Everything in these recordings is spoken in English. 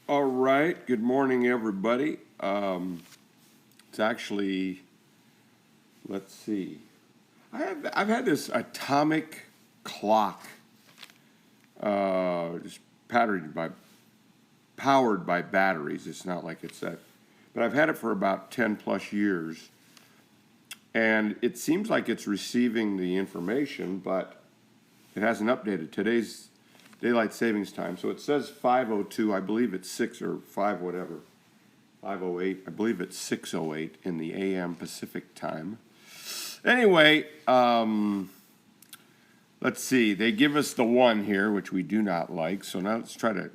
All right. Good morning, everybody. It's actually, let's see. I've had this atomic clock, just powered by batteries. It's not like it's that, but I've had it for about 10 plus years, and it seems like it's receiving the information, but it hasn't updated. Today's daylight savings time, so it says 5:02. I believe it's 6 or 5, whatever. 5:08. I believe it's 6:08 in the AM Pacific time. Anyway, let's see. They give us the 1 here, which we do not like. So now let's try to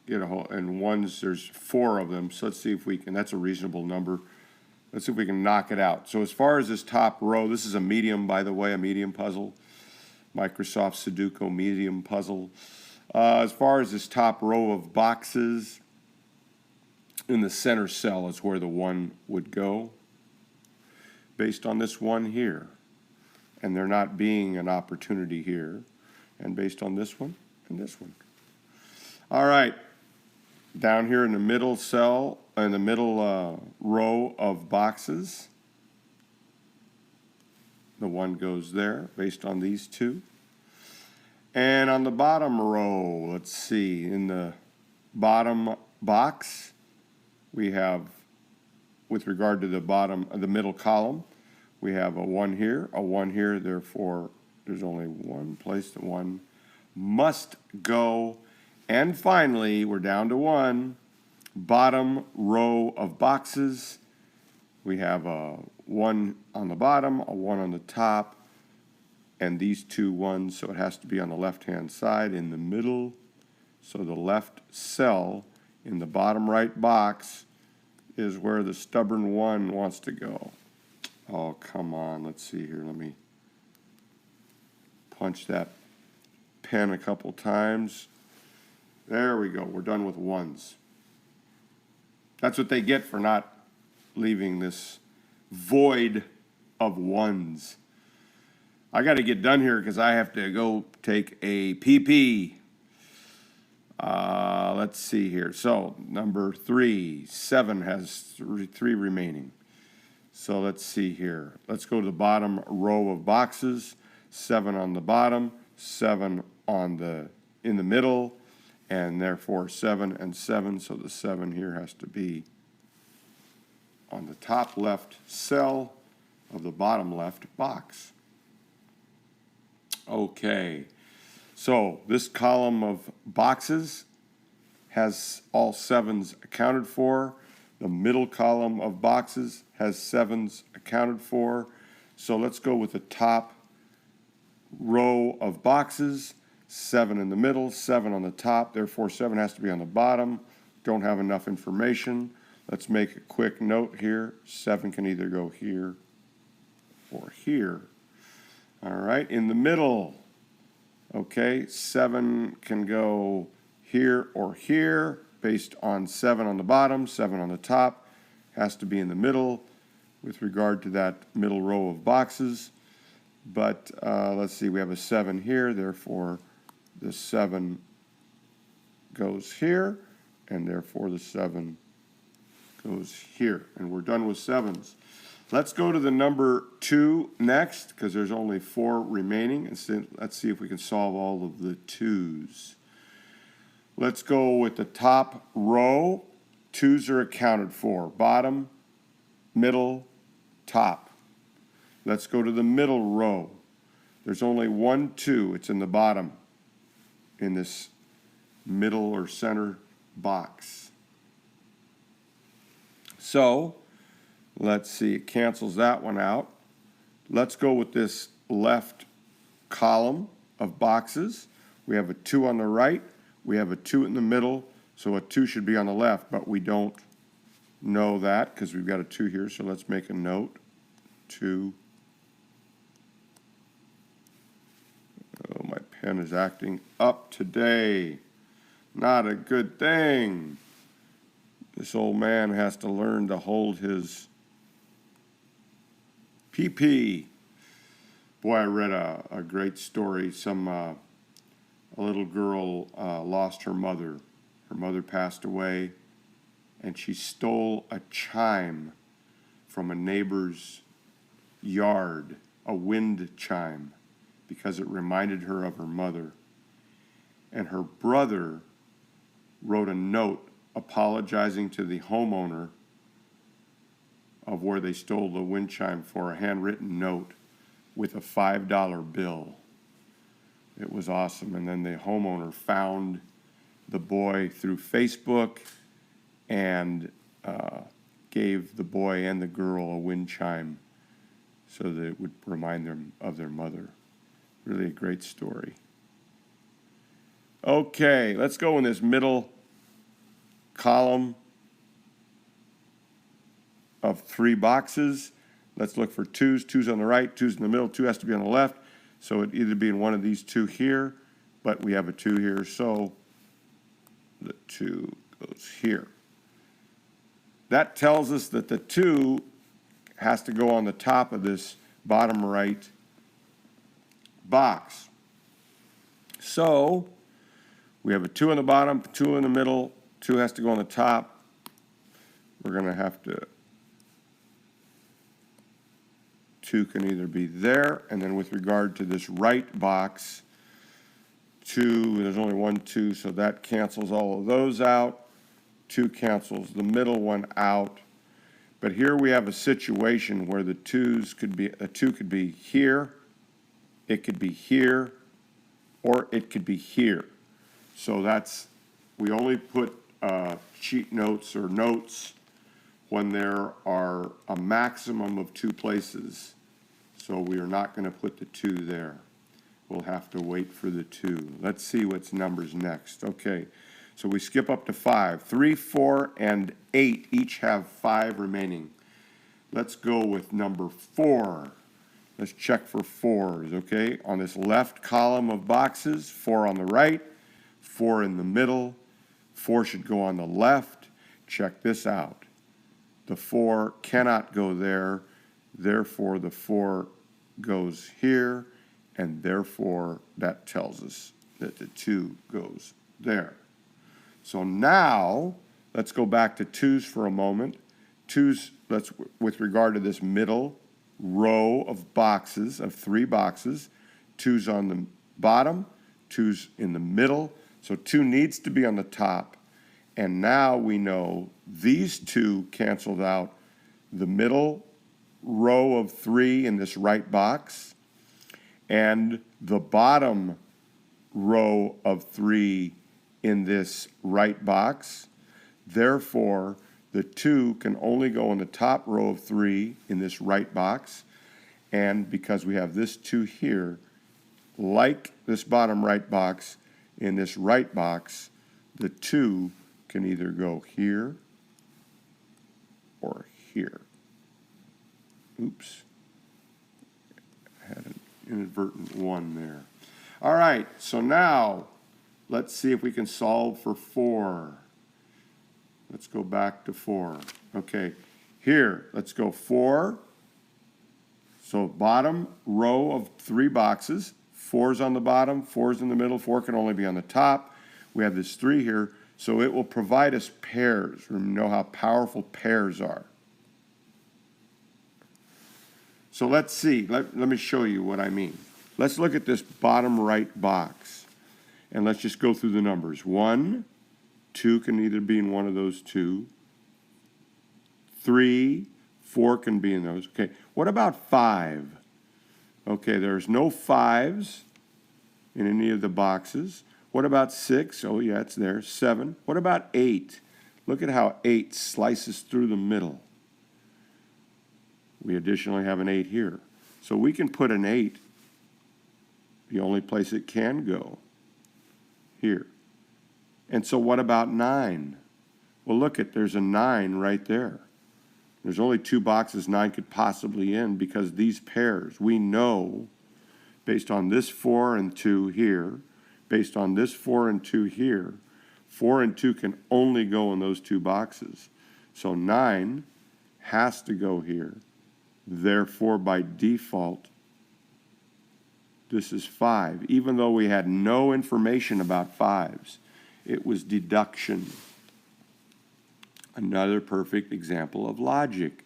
get a whole. And ones, there's 4 of them. So let's see if we can. That's a reasonable number. Let's see if we can knock it out. So as far as this top row, this is a medium, by the way, a medium puzzle. Microsoft Sudoku medium puzzle. As far as this top row of boxes, in the center cell is where the 1 would go, based on this 1 here. And there not being an opportunity here, and based on this one and this one. All right, down here in the middle cell, in the middle row of boxes, the 1 goes there, based on these 2. And on the bottom row, let's see, in the bottom box, we have, with regard to the middle column, we have a 1 here, a 1 here, therefore there's only one place that 1 must go. And finally, we're down to 1, bottom row of boxes. We have a 1 on the bottom, a 1 on the top, and these 2 1s, so it has to be on the left-hand side in the middle. So the left cell in the bottom right box is where the stubborn 1 wants to go. Oh, come on. Let's see here. Let me punch that pen a couple times. There we go. We're done with 1s. That's what they get for not leaving this void of 1s. I got to get done here because I have to go take a PP. Let's see here. So number 3, 7 has 3 remaining. So let's see here. Let's go to the bottom row of boxes. 7 on the bottom, 7 in the middle, and therefore 7 and 7. So the 7 here has to be on the top left cell of the bottom left box. Okay, so this column of boxes has all 7s accounted for. The middle column of boxes has 7s accounted for. So let's go with the top row of boxes. 7 in the middle, 7 on the top. Therefore, 7 has to be on the bottom. Don't have enough information. Let's make a quick note here. 7 can either go here or here. All right, in the middle, okay, 7 can go here or here, based on 7 on the bottom, 7 on the top, has to be in the middle with regard to that middle row of boxes. But let's see, we have a 7 here, therefore the 7 goes here, and therefore the 7 goes here. And we're done with 7s. Let's go to the number 2 next, because there's only 4 remaining. And let's see if we can solve all of the 2s. Let's go with the top row. 2s are accounted for. Bottom, middle, top. Let's go to the middle row. There's only 1 2. It's in the bottom, in this middle or center box. So let's see, it cancels that one out. Let's go with this left column of boxes. We have a 2 on the right. We have a 2 in the middle. So a 2 should be on the left, but we don't know that because we've got a 2 here. So let's make a note. 2. Oh, my pen is acting up today. Not a good thing. This old man has to learn to hold his PP. Boy, I read a great story. A little girl lost her mother, Her mother passed away, and she stole a chime from a neighbor's yard, a wind chime, because it reminded her of her mother. And her brother wrote a note apologizing to the homeowner of where they stole the wind chime for, a handwritten note with a $5 bill. It was awesome. And then the homeowner found the boy through Facebook and gave the boy and the girl a wind chime so that it would remind them of their mother. Really a great story. Okay, let's go in this middle column of 3 boxes. Let's look for 2s. 2's on the right, 2's in the middle, 2 has to be on the left. So it'd either be in one of these 2 here, but we have a 2 here, so the 2 goes here. That tells us that the 2 has to go on the top of this bottom right box. So we have a 2 on the bottom, 2 in the middle, 2 has to go on the top. We're going to have to, 2 can either be there, and then with regard to this right box, 2, there's only 1 2, so that cancels all of those out. 2 cancels the middle one out. But here we have a situation where the 2s could be, a 2 could be here, it could be here, or it could be here. So that's, we only put cheat notes or notes when there are a maximum of 2 places. So we are not going to put the 2 there. We'll have to wait for the 2. Let's see what's numbers next. Okay, so we skip up to 5. 3, 4, and 8 each have 5 remaining. Let's go with number 4. Let's check for 4s, okay? On this left column of boxes, 4 on the right, 4 in the middle, 4 should go on the left. Check this out. The 4 cannot go there, therefore the 4 goes here, and therefore that tells us that the 2 goes there. So now, let's go back to 2s for a moment. 2s, let's, with regard to this middle row of boxes, of 3 boxes, 2's on the bottom, 2's in the middle, so 2 needs to be on the top. And now we know these 2 canceled out the middle row of 3 in this right box and the bottom row of 3 in this right box. Therefore, the 2 can only go in the top row of 3 in this right box. And because we have this 2 here, like this bottom right box, in this right box, the 2 can either go here or here. Oops. I had an inadvertent 1 there. All right, so now let's see if we can solve for 4. Let's go back to 4. Okay, here, let's go 4. So bottom row of 3 boxes, 4's on the bottom, 4's in the middle, 4 can only be on the top. We have this 3 here, so it will provide us pairs. We know how powerful pairs are. So let's see, let me show you what I mean. Let's look at this bottom right box, and let's just go through the numbers. 1, 2 can either be in one of those 2. 3, 4 can be in those. Okay, what about 5? Okay, there's no 5s in any of the boxes. What about 6? Oh yeah, it's there. 7. What about 8? Look at how 8 slices through the middle. We additionally have an 8 here. So we can put an 8, the only place it can go, here. And so what about 9? Well, look at, there's a 9 right there. There's only 2 boxes 9 could possibly in because these pairs, we know, based on this 4 and 2 here, based on this 4 and 2 here, 4 and 2 can only go in those 2 boxes. So 9 has to go here. Therefore, by default, this is 5, even though we had no information about 5s. It was deduction. Another perfect example of logic.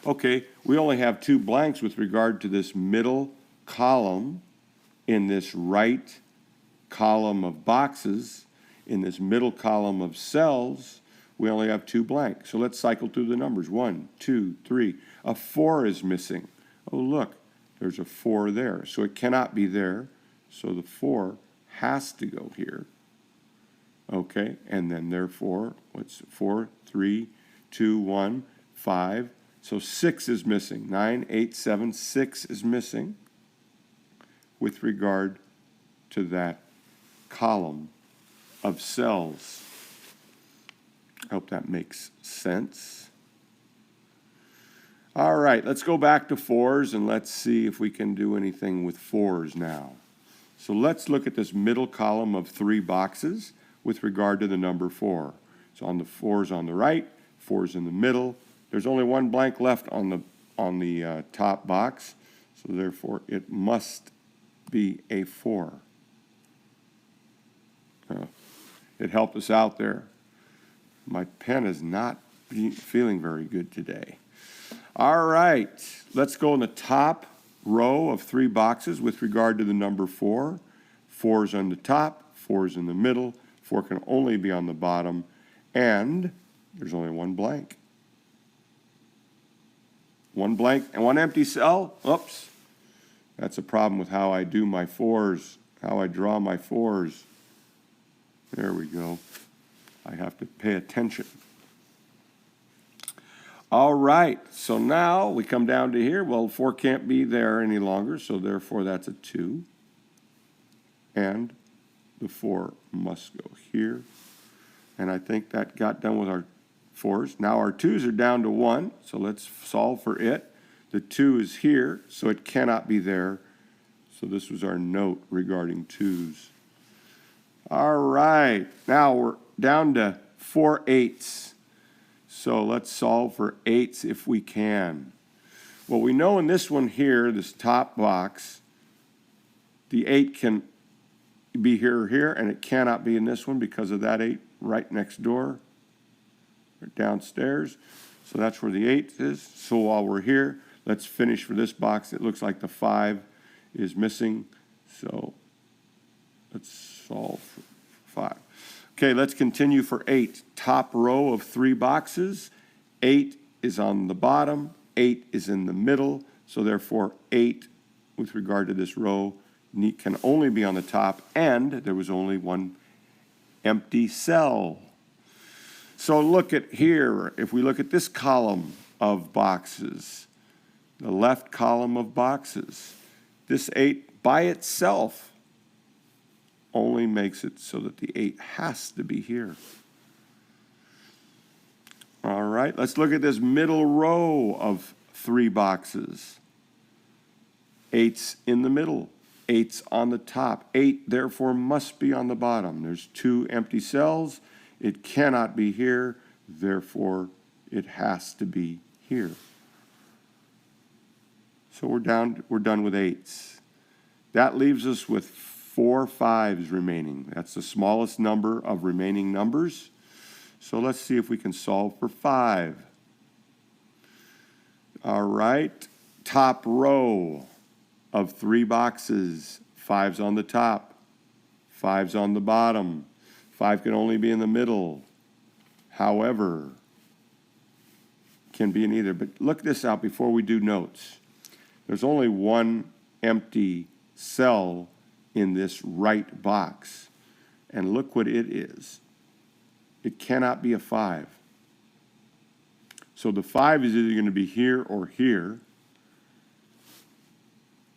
Okay, we only have 2 blanks with regard to this middle column in this right column of boxes. In this middle column of cells, we only have 2 blanks. So let's cycle through the numbers. 1, 2, 3. A 4 is missing. Oh, look, there's a 4 there. So it cannot be there. So the 4 has to go here. Okay, and then therefore, what's 4, 3, 2, 1, 5. So 6 is missing. 9, 8, 7, 6 is missing with regard to that column of cells. I hope that makes sense. All right, let's go back to 4s and let's see if we can do anything with 4s now. So let's look at this middle column of 3 boxes with regard to the number 4. So on the 4's on the right, 4's in the middle. There's only 1 blank left on the top box, so therefore it must be a 4. It helped us out there. My pen is not feeling very good today. All right, let's go in the top row of 3 boxes with regard to the number 4. 4's on the top, 4's in the middle, 4 can only be on the bottom, and there's only 1 blank. 1 blank and 1 empty cell. Oops. That's a problem with how I do my 4s, how I draw my 4s. There we go. I have to pay attention. All right, so now we come down to here. Well, 4 can't be there any longer, so therefore that's a 2. And the 4 must go here. And I think that got done with our 4's. Now our 2's are down to 1, so let's solve for it. The 2 is here, so it cannot be there. So this was our note regarding 2's. All right, now we're down to 4 8's. So let's solve for 8's if we can. Well, we know in this one here, this top box, the 8 can be here or here, and it cannot be in this one because of that 8 right next door or downstairs. So that's where the 8 is. So while we're here, let's finish for this box. It looks like the 5 is missing. So let's solve for 5. Okay, let's continue for 8. Top row of 3 boxes. 8 is on the bottom. 8 is in the middle. So therefore, 8, with regard to this row, can only be on the top, and there was only 1 empty cell. So look at here. If we look at this column of boxes, the left column of boxes, this 8 by itself only makes it so that the 8 has to be here. All right, let's look at this middle row of 3 boxes. 8's in the middle. 8's on the top. 8, therefore, must be on the bottom. There's 2 empty cells. It cannot be here. Therefore, it has to be here. So we're done with 8's. That leaves us with 4 5's remaining. That's the smallest number of remaining numbers. So let's see if we can solve for 5. All right, top row of 3 boxes. 5's on the top, 5's on the bottom. 5 can only be in the middle. However, can be in either. But look this out before we do notes. There's only 1 empty cell in this right box. And look what it is. It cannot be a 5. So the 5 is either going to be here or here.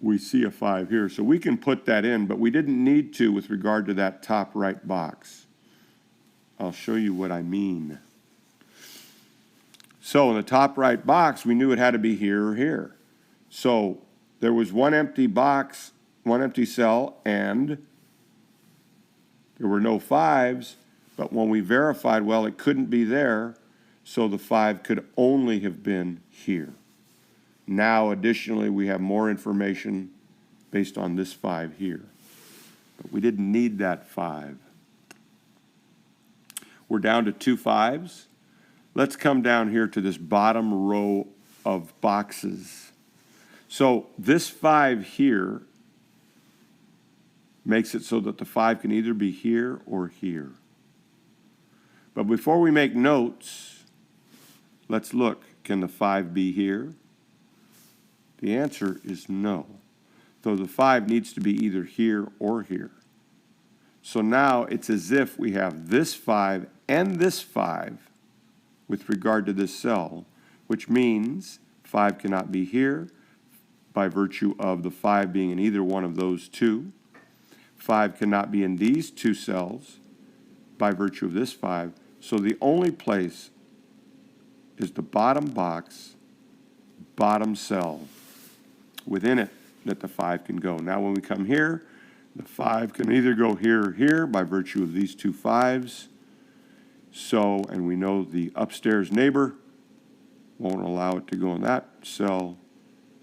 We see a 5 here. So we can put that in, but we didn't need to with regard to that top right box. I'll show you what I mean. So in the top right box, we knew it had to be here or here. So there was 1 empty box, 1 empty cell, and there were no 5's, but when we verified, well, it couldn't be there, so the 5 could only have been here. Now, additionally, we have more information based on this 5 here. But we didn't need that 5. We're down to 2 5s. Let's come down here to this bottom row of boxes. So this 5 here makes it so that the 5 can either be here or here. But before we make notes, let's look. Can the 5 be here? The answer is no. So the 5 needs to be either here or here. So now it's as if we have this 5 and this 5 with regard to this cell, which means 5 cannot be here by virtue of the 5 being in either one of those two. 5 cannot be in these two cells by virtue of this 5. So the only place is the bottom box, bottom cell within it that the 5 can go. Now when we come here, the 5 can either go here or here by virtue of these two 5s. So, and we know the upstairs neighbor won't allow it to go in that cell.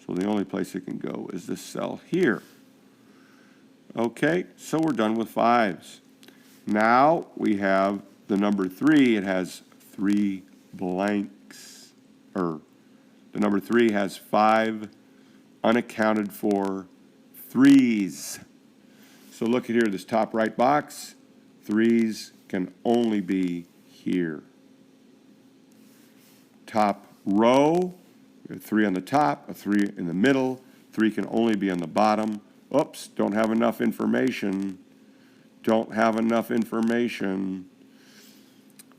So the only place it can go is this cell here. Okay, so we're done with 5s. Now we have the number 3. It has 3 blanks. The number 3 has 5 unaccounted for 3s. So look at here, this top right box, 3s can only be here. Top row, we have 3 on the top, a 3 in the middle, 3 can only be on the bottom. Oops, don't have enough information. Don't have enough information.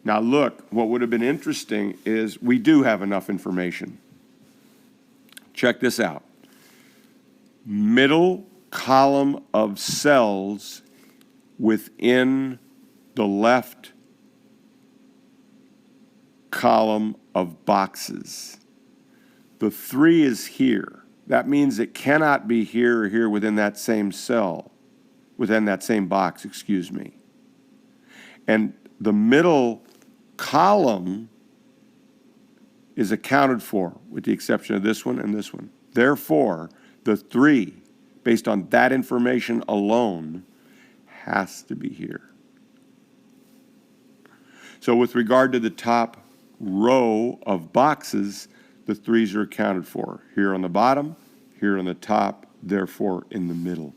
Now look, what would have been interesting is we do have enough information. Check this out. Middle column of cells within the left column of boxes. The 3 is here. That means it cannot be here or here within that same cell, within that same box, excuse me. And the middle column is accounted for, with the exception of this one and this one. Therefore, the 3, based on that information alone, has to be here. So with regard to the top row of boxes, the 3s are accounted for. Here on the bottom, here on the top, therefore in the middle.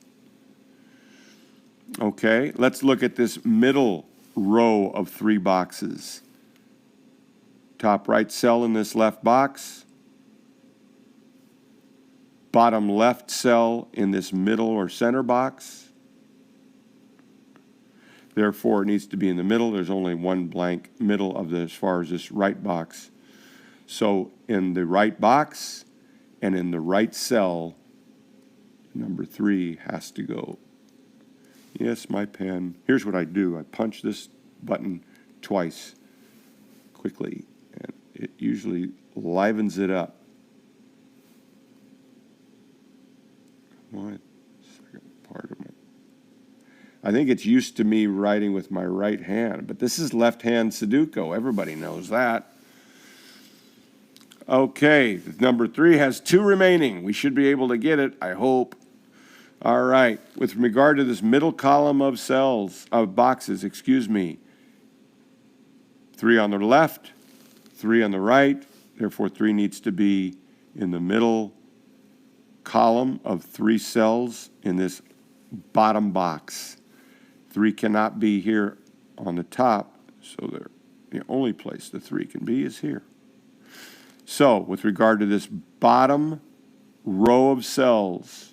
Okay, let's look at this middle row of 3 boxes. Top right cell in this left box. Bottom left cell in this middle or center box. Therefore, it needs to be in the middle. There's only one blank middle of this as far as this right box. So in the right box and in the right cell, number 3 has to go. Yes, my pen. Here's what I do. I punch this button twice quickly, and it usually livens it up. What? Second part of my... I think it's used to me writing with my right hand, but this is left-hand Sudoku. Everybody knows that. Okay, number 3 has 2 remaining. We should be able to get it, I hope. All right, with regard to this middle column of cells, of boxes, excuse me, 3 on the left, 3 on the right, therefore 3 needs to be in the middle column of 3 cells in this bottom box. 3 cannot be here on the top, so the only place the 3 can be is here. So, with regard to this bottom row of cells,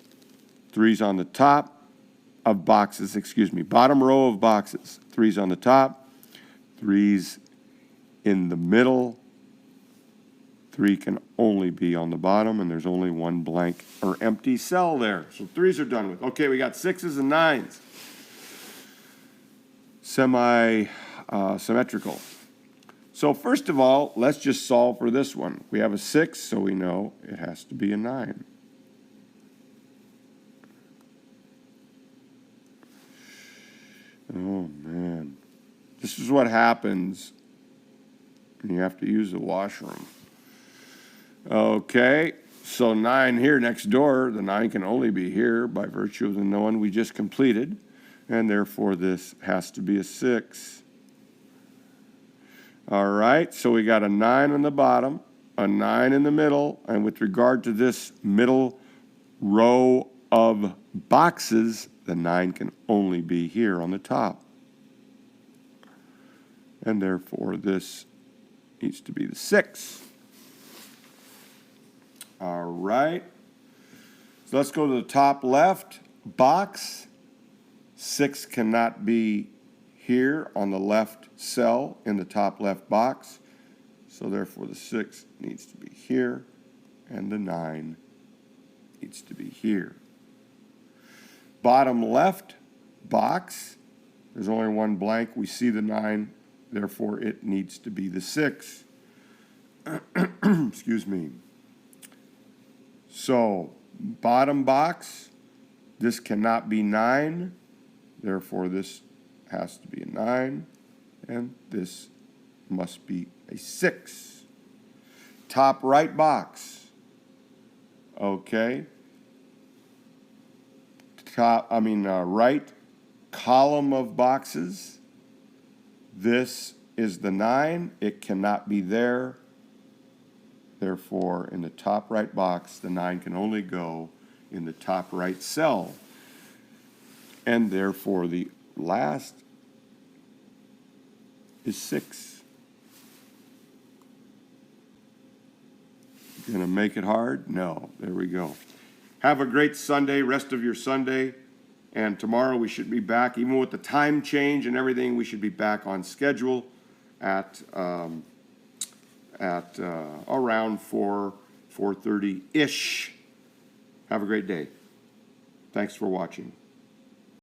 3's on the top of boxes, excuse me, bottom row of boxes, 3's on the top, 3's in the middle, 3 can only be on the bottom, and there's only one blank or empty cell there. So 3's are done with. Okay, we got 6's and 9's. Symmetrical. So first of all, let's just solve for this one. We have a 6, so we know it has to be a 9. Oh, man. This is what happens when you have to use the washroom. Okay, so 9 here next door. The 9 can only be here by virtue of the one we just completed, and therefore this has to be a 6. All right, so we got a 9 on the bottom, a 9 in the middle, and with regard to this middle row of boxes, the 9 can only be here on the top. And therefore, this needs to be the 6. All right. So let's go to the top left box. 6 cannot be here on the left cell in the top left box. So therefore, the 6 needs to be here, and the 9 needs to be here. Bottom left box, there's only one blank. We see the 9, therefore it needs to be the 6. Excuse me. So, bottom box, this cannot be 9, therefore this has to be a 9, and this must be a 6. Top right box, okay. Right column of boxes, this is the 9, it cannot be there. Therefore, in the top right box, the 9 can only go in the top right cell. And therefore, the last is 6. Gonna make it hard? No. There we go. Have a great Sunday, rest of your Sunday. And tomorrow we should be back, even with the time change and everything, we should be back on schedule at around 4:30-ish. Have a great day. Thanks for watching.